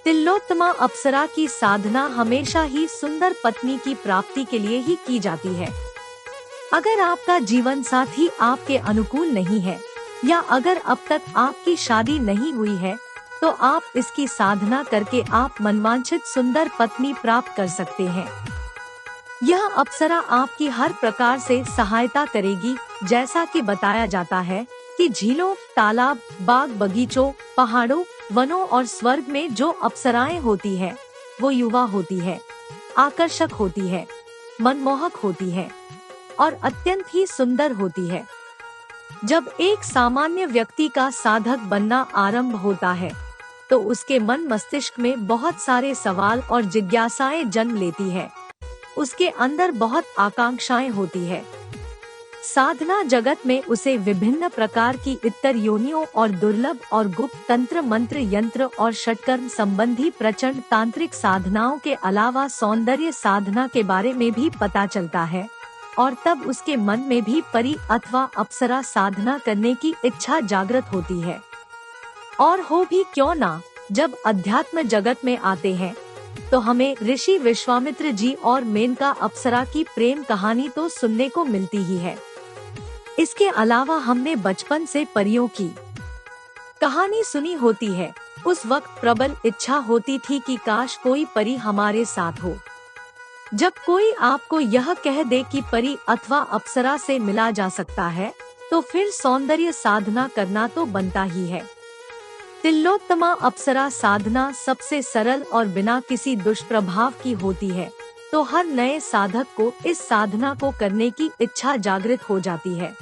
तिलोत्तमा अप्सरा की साधना हमेशा ही सुंदर पत्नी की प्राप्ति के लिए ही की जाती है। अगर आपका जीवन साथी आपके अनुकूल नहीं है या अगर अब तक आपकी शादी नहीं हुई है, तो आप इसकी साधना करके आप मनवांछित सुंदर पत्नी प्राप्त कर सकते हैं। यह अप्सरा आपकी हर प्रकार से सहायता करेगी, जैसा कि बताया जाता है कि झीलों, तालाब, बाग बगीचों, पहाड़ों, वनों और स्वर्ग में जो अप्सराएं होती है, वो युवा होती है, आकर्षक होती है, मनमोहक होती है और अत्यंत ही सुंदर होती है। जब एक सामान्य व्यक्ति का साधक बनना आरंभ होता है, तो उसके मन मस्तिष्क में बहुत सारे सवाल और जिज्ञासाएं जन्म लेती है। उसके अंदर बहुत आकांक्षाएं होती है। साधना जगत में उसे विभिन्न प्रकार की इतर योनियों और दुर्लभ और गुप्त तंत्र, मंत्र, यंत्र और षटकर्म संबंधी प्रचंड तांत्रिक साधनाओं के अलावा सौंदर्य साधना के बारे में भी पता चलता है और तब उसके मन में भी परी अथवा अप्सरा साधना करने की इच्छा जागृत होती है। और हो भी क्यों ना, जब अध्यात्म जगत में आते हैं तो हमें ऋषि विश्वामित्र जी और मेनका अप्सरा की प्रेम कहानी तो सुनने को मिलती ही है। इसके अलावा हमने बचपन से परियों की कहानी सुनी होती है। उस वक्त प्रबल इच्छा होती थी कि काश कोई परी हमारे साथ हो। जब कोई आपको यह कह दे कि परी अथवा अप्सरा से मिला जा सकता है, तो फिर सौंदर्य साधना करना तो बनता ही है। तिलोत्तमा अप्सरा साधना सबसे सरल और बिना किसी दुष्प्रभाव की होती है, तो हर नए साधक को इस साधना को करने की इच्छा जागृत हो जाती है।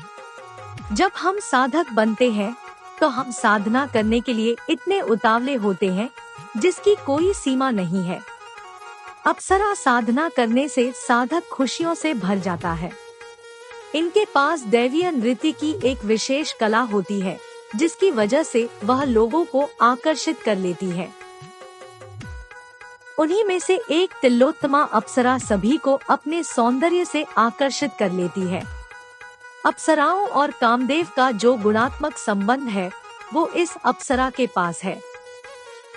जब हम साधक बनते हैं, तो हम साधना करने के लिए इतने उतावले होते हैं जिसकी कोई सीमा नहीं है। अप्सरा साधना करने से साधक खुशियों से भर जाता है। इनके पास दैवीय नृत्य की एक विशेष कला होती है, जिसकी वजह से वह लोगों को आकर्षित कर लेती है। उन्हीं में से एक तिलोत्तमा अप्सरा सभी को अपने सौंदर्य से आकर्षित कर लेती है। अप्सराओं और कामदेव का जो गुणात्मक संबंध है, वो इस अप्सरा के पास है।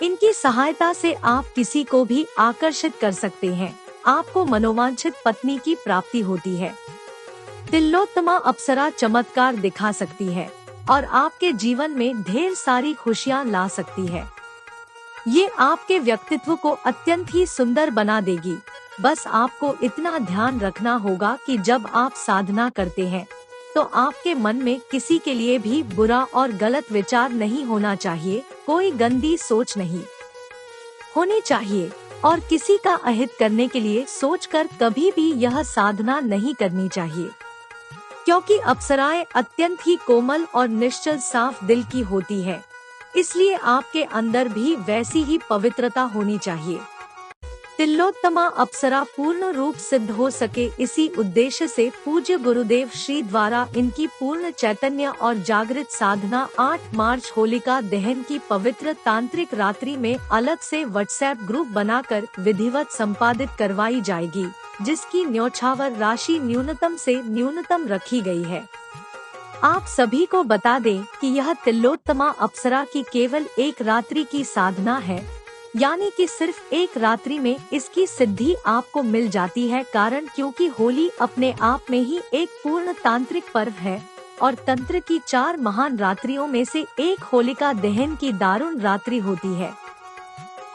इनकी सहायता से आप किसी को भी आकर्षित कर सकते हैं। आपको मनोवांछित पत्नी की प्राप्ति होती है। तिलोत्तमा अप्सरा चमत्कार दिखा सकती है और आपके जीवन में ढेर सारी खुशियां ला सकती है। ये आपके व्यक्तित्व को अत्यंत ही सुंदर बना देगी। बस आपको इतना ध्यान रखना होगा कि जब आप साधना करते हैं, तो आपके मन में किसी के लिए भी बुरा और गलत विचार नहीं होना चाहिए। कोई गंदी सोच नहीं होनी चाहिए और किसी का अहित करने के लिए सोचकर कभी भी यह साधना नहीं करनी चाहिए, क्योंकि अप्सराएं अत्यंत ही कोमल और निश्चल साफ दिल की होती है। इसलिए आपके अंदर भी वैसी ही पवित्रता होनी चाहिए। तिलोत्तमा अप्सरा पूर्ण रूप सिद्ध हो सके, इसी उद्देश्य से पूज्य गुरुदेव श्री द्वारा इनकी पूर्ण चैतन्य और जागृत साधना 8 मार्च होलिका दहन की पवित्र तांत्रिक रात्रि में अलग से व्हाट्सएप ग्रुप बनाकर विधिवत संपादित करवाई जाएगी, जिसकी न्यौछावर राशि न्यूनतम से न्यूनतम रखी गई है। आप सभी को बता दें कि यह तिलोत्तमा अप्सरा की केवल एक रात्रि की साधना है, यानी कि सिर्फ एक रात्रि में इसकी सिद्धि आपको मिल जाती है। कारण क्योंकि होली अपने आप में ही एक पूर्ण तांत्रिक पर्व है और तंत्र की 4 महान रात्रियों में से एक होलिका दहन की दारुण रात्रि होती है।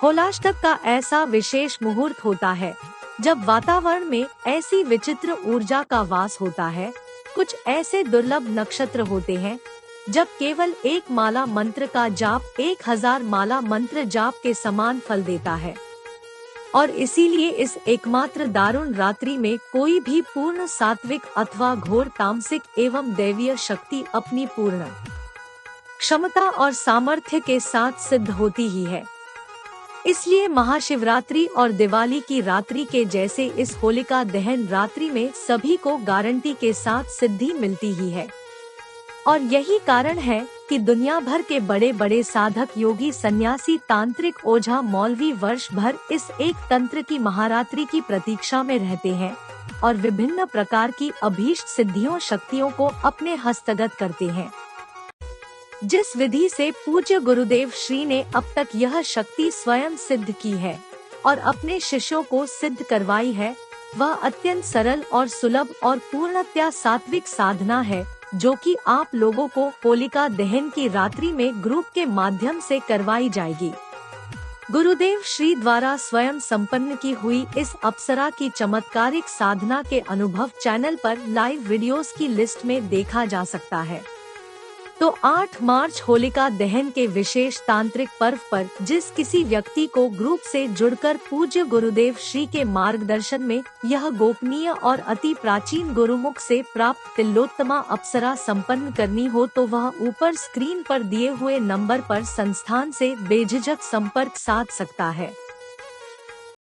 होलाष्टक का ऐसा विशेष मुहूर्त होता है जब वातावरण में ऐसी विचित्र ऊर्जा का वास होता है। कुछ ऐसे दुर्लभ नक्षत्र होते हैं जब केवल एक माला मंत्र का जाप 1000 माला मंत्र जाप के समान फल देता है, और इसीलिए इस एकमात्र दारुण रात्रि में कोई भी पूर्ण सात्विक अथवा घोर तामसिक एवं दैवीय शक्ति अपनी पूर्ण क्षमता और सामर्थ्य के साथ सिद्ध होती ही है। इसलिए महाशिवरात्रि और दिवाली की रात्रि के जैसे इस होलिका दहन रात्रि में सभी को गारंटी के साथ सिद्धि मिलती ही है। और यही कारण है कि दुनिया भर के बड़े बड़े साधक, योगी, सन्यासी, तांत्रिक, ओझा, मौलवी वर्ष भर इस एक तंत्र की महारात्रि की प्रतीक्षा में रहते हैं और विभिन्न प्रकार की अभीष्ट सिद्धियों शक्तियों को अपने हस्तगत करते हैं। जिस विधि से पूज्य गुरुदेव श्री ने अब तक यह शक्ति स्वयं सिद्ध की है और अपने शिष्यों को सिद्ध करवाई है, वह अत्यंत सरल और सुलभ और पूर्णतया सात्विक साधना है, जो कि आप लोगों को होलिका दहन की रात्रि में ग्रुप के माध्यम से करवाई जाएगी। गुरुदेव श्री द्वारा स्वयं संपन्न की हुई इस अप्सरा की चमत्कारिक साधना के अनुभव चैनल पर लाइव वीडियोस की लिस्ट में देखा जा सकता है। तो 8 मार्च होलिका दहन के विशेष तांत्रिक पर्व पर जिस किसी व्यक्ति को ग्रुप से जुड़कर पूज्य गुरुदेव श्री के मार्गदर्शन में यह गोपनीय और अति प्राचीन गुरुमुख से प्राप्त तिलोत्तमा अप्सरा संपन्न करनी हो, तो वह ऊपर स्क्रीन पर दिए हुए नंबर पर संस्थान से बेझिझक संपर्क साध सकता है।